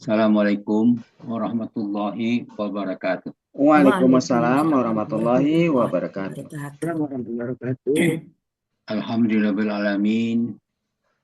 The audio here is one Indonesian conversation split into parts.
Assalamualaikum warahmatullahi wabarakatuh. Waalaikumsalam Waalaikumsalam warahmatullahi warahmatullahi wabarakatuh. wabarakatuh. Alhamdulillahil alamin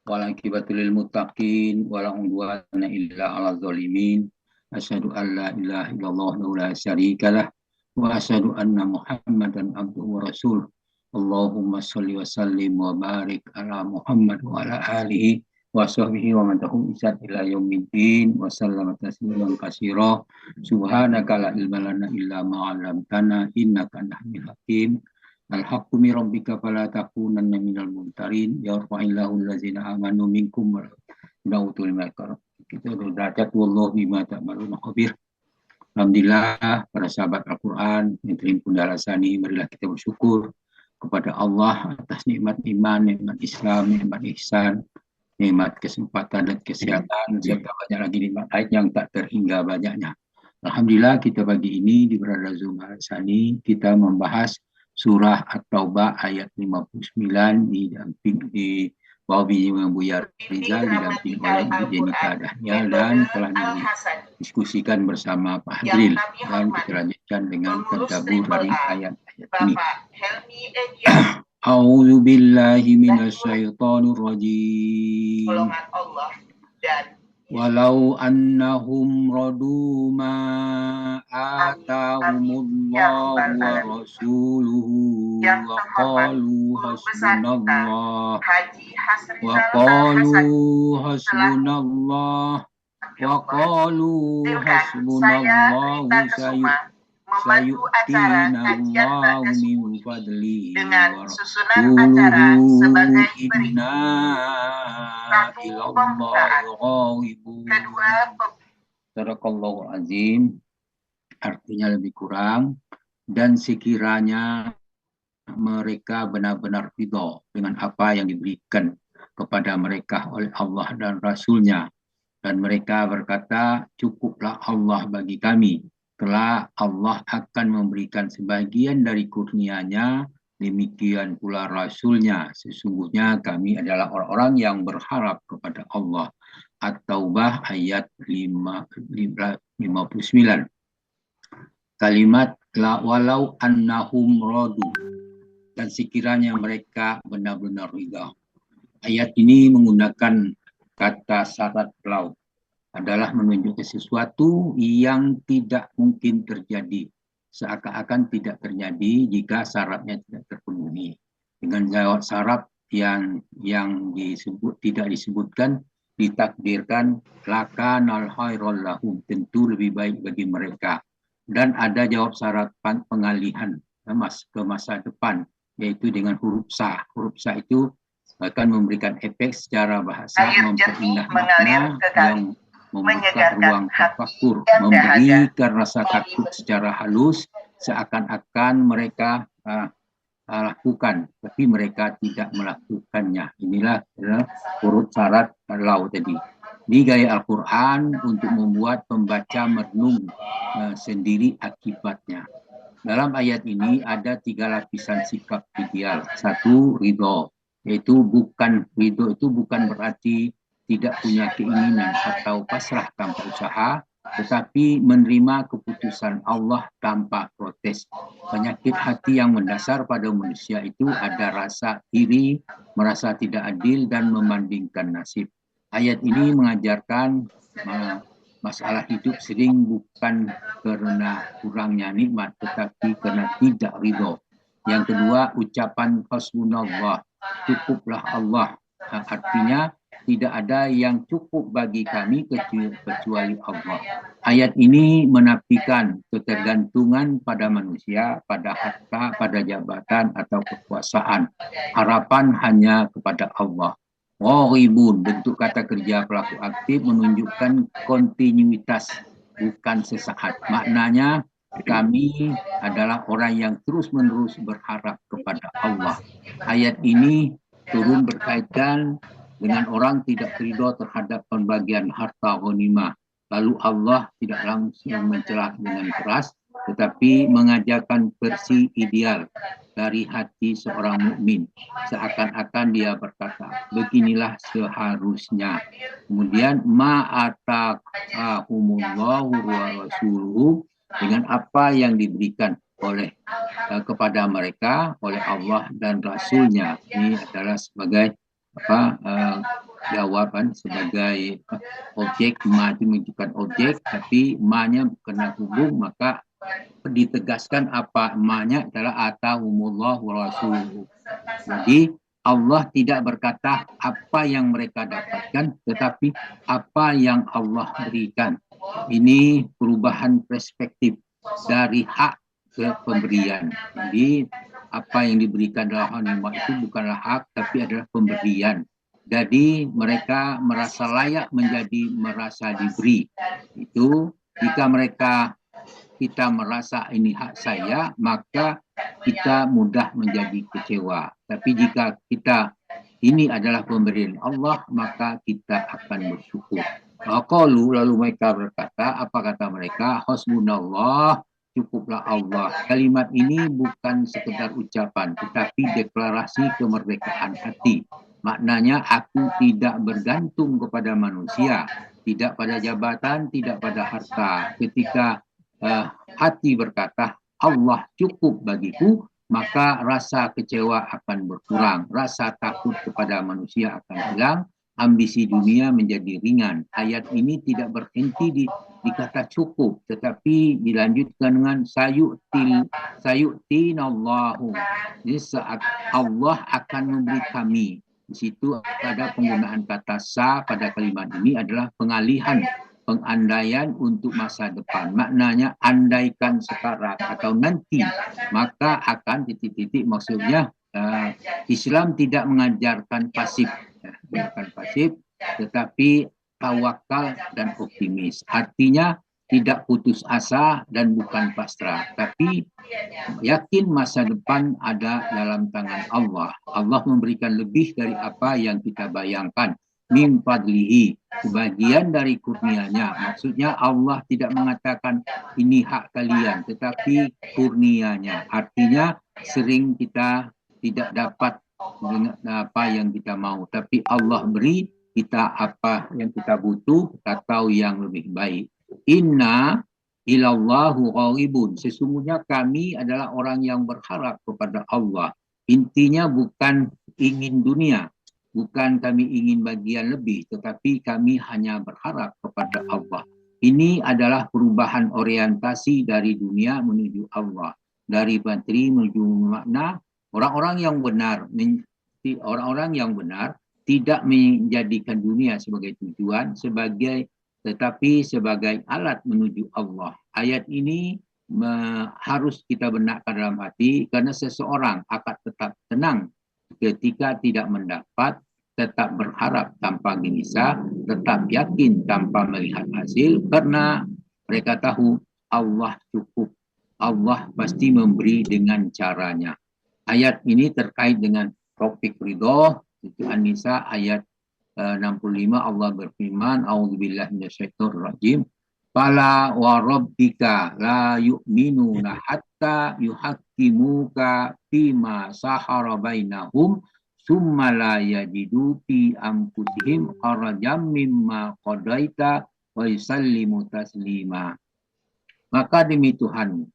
wal aqibatu lil muttaqin wala udwana illa 'alal zalimin. Asyhadu an la ilaha illallah wa la syarikalah wa asyhadu anna Muhammadan abduhu wa rasuluh. Allahumma shalli wa sallim wa barik ala Muhammad wa ala alihi wa sahbihi wa man tabi'ahum bi ihsan ila yaumiddin wa sallama tasliman katsira. Subhanaka la ilma lana illa ma 'allamtana innaka antal halimul hakim. Al-haqqu min rabbika fala takunanna minal mumtarin yarfa'illahu allazina amanu minkum wa yautul ilma. Kita derajat wallahu bima ta'maluna khabir. Alhamdulillah para sahabat Al-Quran yang terimpun dalasani, marilah kita bersyukur kepada Allah atas nikmat iman, nikmat Islam, nikmat ihsan, nikmat kesempatan dan kesehatan, serta banyak lagi nikmat lain yang tak terhingga banyaknya. Alhamdulillah kita pagi ini di Berada Zoom Dalasani kita membahas surah At-Taubah ayat 59 di bawah bimbingan Buya Rizal didampingi oleh Ibu Jenika Dahnial dan telah didiskusikan bersama Pak Hadril, dan kita lanjutkan dengan tadabbur dari ayat-ayat ini. A'udzu billahi minasyaitonir rajim. Walau annahum radu ma atahumullahu wa rasuluhu wa qalu hasbunallah sayu'tina Allahu min fadlihi dengan susunan acara sebagai inna ilallahi ghaibun. Sadaqallahu azim. Artinya lebih kurang, dan sekiranya mereka benar-benar ridha dengan apa yang diberikan kepada mereka oleh Allah dan Rasulnya, dan mereka berkata, cukuplah Allah bagi kami, telah Allah akan memberikan sebagian dari kurnia-Nya, demikian pula Rasulnya, sesungguhnya kami adalah orang-orang yang berharap kepada Allah. At-Taubah ayat 59. Kalimat la walau annahum radu, dan sekiranya mereka benar-benar ridha. Ayat ini menggunakan kata syarat lau, adalah menunjukkan sesuatu yang tidak mungkin terjadi, seakan-akan tidak terjadi jika syaratnya tidak terpenuhi. Dengan jawab syarat yang disebut tidak disebutkan, ditakdirkan lakanal khairul lahum, tentu lebih baik bagi mereka. Dan ada jawab syarat pengalihan ke masa depan, yaitu dengan huruf sa. Huruf sa itu akan memberikan efek secara bahasa, memperindah makna yang membuka ruang tafakur, memberikan rasa takut secara halus, seakan-akan mereka lakukan, tapi mereka tidak melakukannya. Inilah huruf syarat lau tadi. Di gaya Al-Quran untuk membuat pembaca merenung sendiri akibatnya. Dalam ayat ini ada 3 lapisan sikap ideal. 1, ridho, yaitu ridho itu bukan berarti tidak punya keinginan atau pasrah tanpa usaha, tetapi menerima keputusan Allah tanpa protes. Penyakit hati yang mendasar pada manusia itu ada rasa iri, merasa tidak adil, dan membandingkan nasib. Ayat ini mengajarkan masalah hidup sering bukan karena kurangnya nikmat, tetapi karena tidak ridho. Yang kedua, ucapan hasbunallah, cukuplah Allah. Artinya tidak ada yang cukup bagi kami kecuali Allah. Ayat ini menafikan ketergantungan pada manusia, pada harta, pada jabatan atau kekuasaan. Harapan hanya kepada Allah. Ghaibun, bentuk kata kerja pelaku aktif menunjukkan kontinuitas, bukan sesaat. Maknanya kami adalah orang yang terus-menerus berharap kepada Allah. Ayat ini turun berkaitan dengan orang tidak ridho terhadap pembagian harta ghanimah. Lalu Allah tidak langsung mencela dengan keras, tetapi mengajarkan versi ideal. dari hati seorang mukmin, seakan-akan dia berkata, beginilah seharusnya. Kemudian ma'ataqahumullahu wa rasuluhu, dengan apa yang diberikan oleh kepada mereka oleh Allah dan Rasulnya. Ini adalah sebagai jawaban sebagai objek. Ma itu menunjukkan objek, tapi ma-nya kena hubung, maka ditegaskan apa ma-nya adalah atahumullah wa rasuluhu. Jadi Allah tidak berkata apa yang mereka dapatkan, tetapi apa yang Allah berikan. Ini perubahan perspektif dari hak ke pemberian. Jadi apa yang diberikan dalam nikmat itu bukanlah hak, tapi adalah pemberian. Jadi mereka merasa layak menjadi merasa diberi. Itu jika kita merasa ini hak saya, maka kita mudah menjadi kecewa. Tapi jika kita ini adalah pemberian Allah, maka kita akan bersyukur. Qalu, lalu mereka berkata, apa kata mereka? Hasbunallah, cukuplah Allah. Kalimat ini bukan sekedar ucapan, tetapi deklarasi kemerdekaan hati. Maknanya aku tidak bergantung kepada manusia, tidak pada jabatan, tidak pada harta. Ketika hati berkata Allah cukup bagiku, maka rasa kecewa akan berkurang, rasa takut kepada manusia akan hilang, ambisi dunia menjadi ringan. Ayat ini tidak berhenti di kata cukup, tetapi dilanjutkan dengan sayu'tinallahu. Jadi saat Allah akan memberi kami. Di situ ada penggunaan kata sa pada kalimat ini adalah pengandaian untuk masa depan. Maknanya andaikan sekarang atau nanti, maka akan titik-titik. Maksudnya Islam tidak mengajarkan pasif, tetapi tawakal dan optimis. Artinya tidak putus asa dan bukan pasrah, tapi yakin masa depan ada dalam tangan Allah. Allah memberikan lebih dari apa yang kita bayangkan. Min fadlihi, sebagian dari kurnianya. Maksudnya Allah tidak mengatakan ini hak kalian, tetapi kurnianya. Artinya sering kita tidak dapat dengan apa yang kita mau, tapi Allah beri kita apa yang kita butuh atau yang lebih baik. Inna ilallahu ghaibun, sesungguhnya kami adalah orang yang berharap kepada Allah. Intinya bukan ingin dunia, bukan kami ingin bagian lebih, tetapi kami hanya berharap kepada Allah. Ini adalah perubahan orientasi dari dunia menuju Allah, dari materi menuju makna. Orang-orang yang benar tidak menjadikan dunia sebagai tujuan, tetapi sebagai alat menuju Allah. Ayat ini harus kita benarkan dalam hati, karena seseorang akan tetap tenang ketika tidak mendapat, tetap berharap tanpa gelisah, tetap yakin tanpa melihat hasil, karena mereka tahu Allah cukup. Allah pasti memberi dengan caranya. Ayat ini terkait dengan topik ridho. Itu An-Nisa ayat 65. Allah berfirman, a'udzubillahi minasyaitonir rajim. Fala wa rabbika la yu'minuna hatta yuhaqqimuka fima sahara bainahum summa la yajidu fi anfusihim harajan mimma qadaita wa yusallimu taslima. Maka demi Tuhanmu,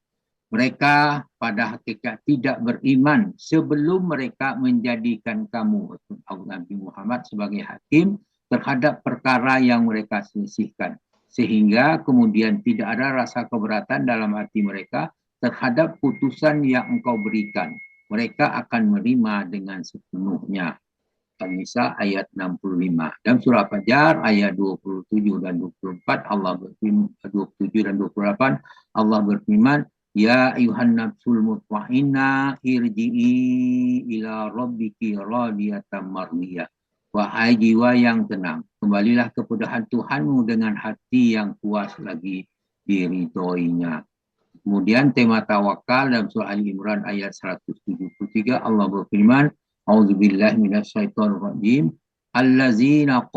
mereka pada hakikat tidak beriman sebelum mereka menjadikan kamu, Nabi Muhammad, sebagai hakim terhadap perkara yang mereka selisihkan. Sehingga kemudian tidak ada rasa keberatan dalam hati mereka terhadap putusan yang engkau berikan. Mereka akan menerima dengan sepenuhnya. An-Nisa ayat 65. Dalam surah Fajar ayat 27 dan 24 Allah berfirman, 27 dan 28 Allah berfirman, ya ayuhan nafsul mutmainnah irji'i ila rabbiki radiyatan mardiyah. Wahai jiwa yang tenang, kembalilah kepada Tuhanmu dengan hati yang puas lagi diridhoinya. Kemudian tema tawakal dalam surah Ali Imran ayat 173 Allah berfirman, a'udzubillahi minasyaitonir rajim. Allazina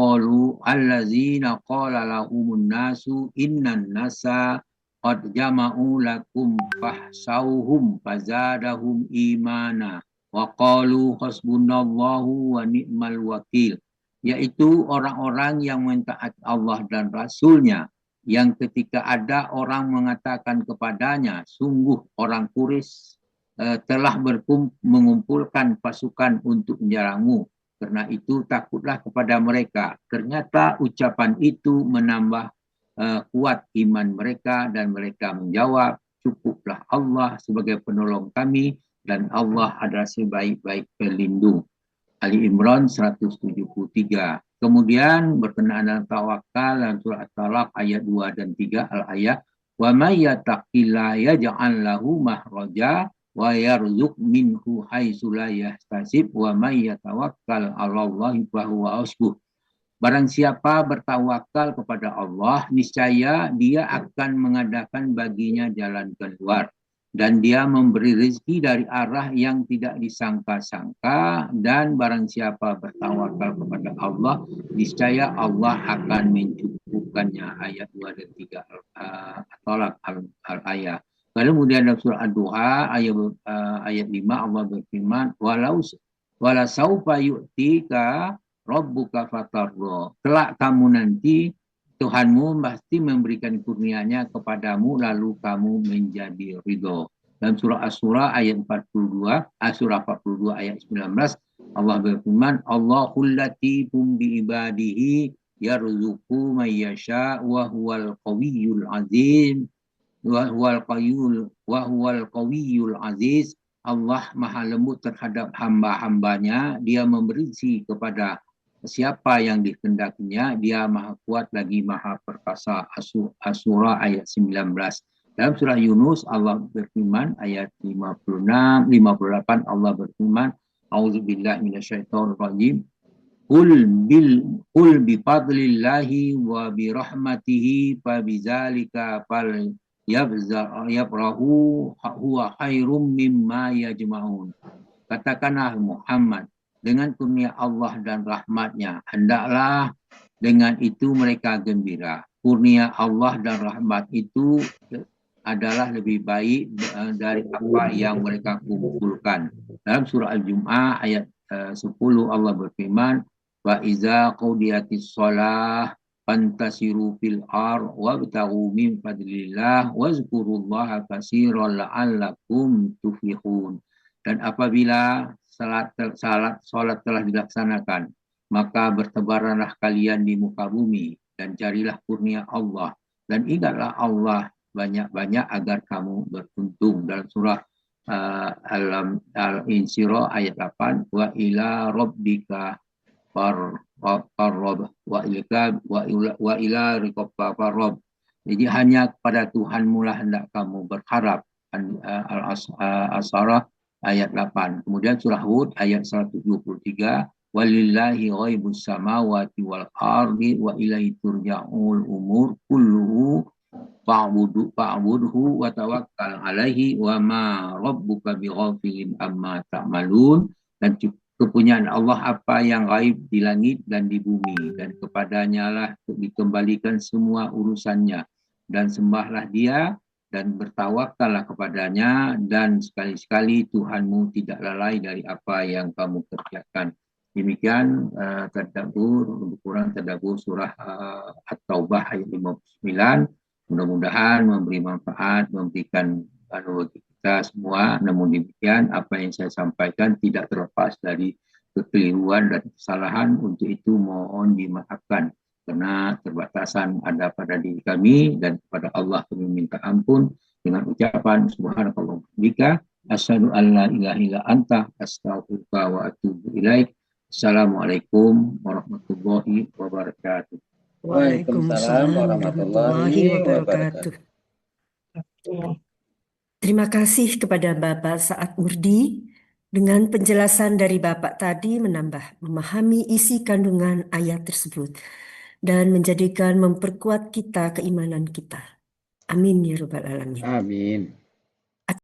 qala lahumun nasu innan nasa qad jama'u lakum fahsauhum fazadahum imana wa qalu hasbunallahu wa ni'mal wakil, yaitu orang-orang yang mentaat Allah dan Rasulnya, yang ketika ada orang mengatakan kepadanya, sungguh orang Quraisy telah mengumpulkan pasukan untuk menyerangmu, karena itu takutlah kepada mereka. Ternyata ucapan itu menambah kuat iman mereka, dan mereka menjawab, cukuplah Allah sebagai penolong kami, dan Allah adalah sebaik-baik pelindung. Ali Imran 173. Kemudian berkenaan dengan tawakal dalam surah At-Talaq ayat 2 dan 3 al-ayat, wa may yattaqillaha yaj'al lahu mahraja wa yarzuq minhu haitsu la yahtasib wa may yatawakkal 'alallahi fa huwa hasbuh. Barang siapa bertawakal kepada Allah, niscaya dia akan mengadakan baginya jalan keluar, dan dia memberi rezeki dari arah yang tidak disangka-sangka, dan barang siapa bertawakal kepada Allah, niscaya Allah akan mencukupkannya. Ayat 2 dan 3 At-Talaq al-ayat. Kemudian dalam surah Ad-Duha ayat 5 Allah berfirman, wala saufa yu'tika rabbuka fatardo. Kelak kamu nanti Tuhanmu pasti memberikan kurnianya kepadamu, lalu kamu menjadi ridho. Dalam surah Asy-Syura ayat 42, surah 42 ayat 19, Allah berfirman, Allahul latifum bi ibadihi yarzuqu may yasha wa huwal qawiyyul azim wa huwal qawiyyul aziz. Allah maha lembut terhadap hamba-hambanya, dia memberi rezeki kepada siapa yang dikehendakinya, dia maha kuat lagi maha perkasa. Asy-Syura ayat 19. Dalam surah Yunus Allah berfirman ayat 58 Allah berfirman, A'udzubillahi minasyaitonir rajim. Qul bi fadlillahi wa bi rahmatihi fa bidzalika fal yabrahu huwa khairum mimma yajma'un. Katakanlah Muhammad, dengan kurnia Allah dan rahmatnya, hendaklah dengan itu mereka gembira. Kurnia Allah dan rahmat itu adalah lebih baik dari apa yang mereka kumpulkan. Dalam surah Al-Jum'ah ayat 10 Allah berfirman, wa iza qudiyatis shalah fantasiru fil ar wabtaghu min fadlillah wazkurullaha katsiran la'allakum tuflihun. Dan apabila salat telah dilaksanakan, maka bertebaranlah kalian di muka bumi dan carilah kurnia Allah, dan ingatlah Allah banyak-banyak agar kamu beruntung. Dalam surah Al-Insyirah ayat 8, wa ila rabbika farrob wa ila rikobka farrob. Jadi hanya kepada Tuhanmu lah hendak kamu berharap. Al-Asarah ayat 8. Kemudian surah Hud ayat 173, walillahi ghaibus samawati wal ardi wa ilaihi turja'ul umur kulluhu fa'budhu wa tawakkal alaihi wa ma rabbuka bighafilin amma ta'malun. Dan kepunyaan Allah apa yang gaib di langit dan di bumi, dan kepadanya lah dikembalikan semua urusannya, dan sembahlah dia dan bertawakallah kepadanya, dan sekali-sekali Tuhanmu tidak lalai dari apa yang kamu kerjakan. Demikian tadabbur, lebih kurang tadabbur surah At-Taubah ayat 59. Mudah-mudahan memberi manfaat, memberikan bagi kita semua. Namun demikian, apa yang saya sampaikan tidak terlepas dari kekeliruan dan kesalahan. Untuk itu mohon dimaafkan, karena terbatasan ada pada diri kami, dan kepada Allah kami minta ampun dengan ucapan subhanakallah bika asyhadu an la ilaha illa anta astaghfiruka wa atubu ilaik. Assalamualaikum warahmatullahi wabarakatuh. Waalaikumsalam warahmatullahi wabarakatuh. Terima kasih kepada Bapak Sa'ad Murdi. Dengan penjelasan dari Bapak tadi menambah memahami isi kandungan ayat tersebut dan memperkuat kita keimanan kita. Amin ya rabbal alamin. Amin.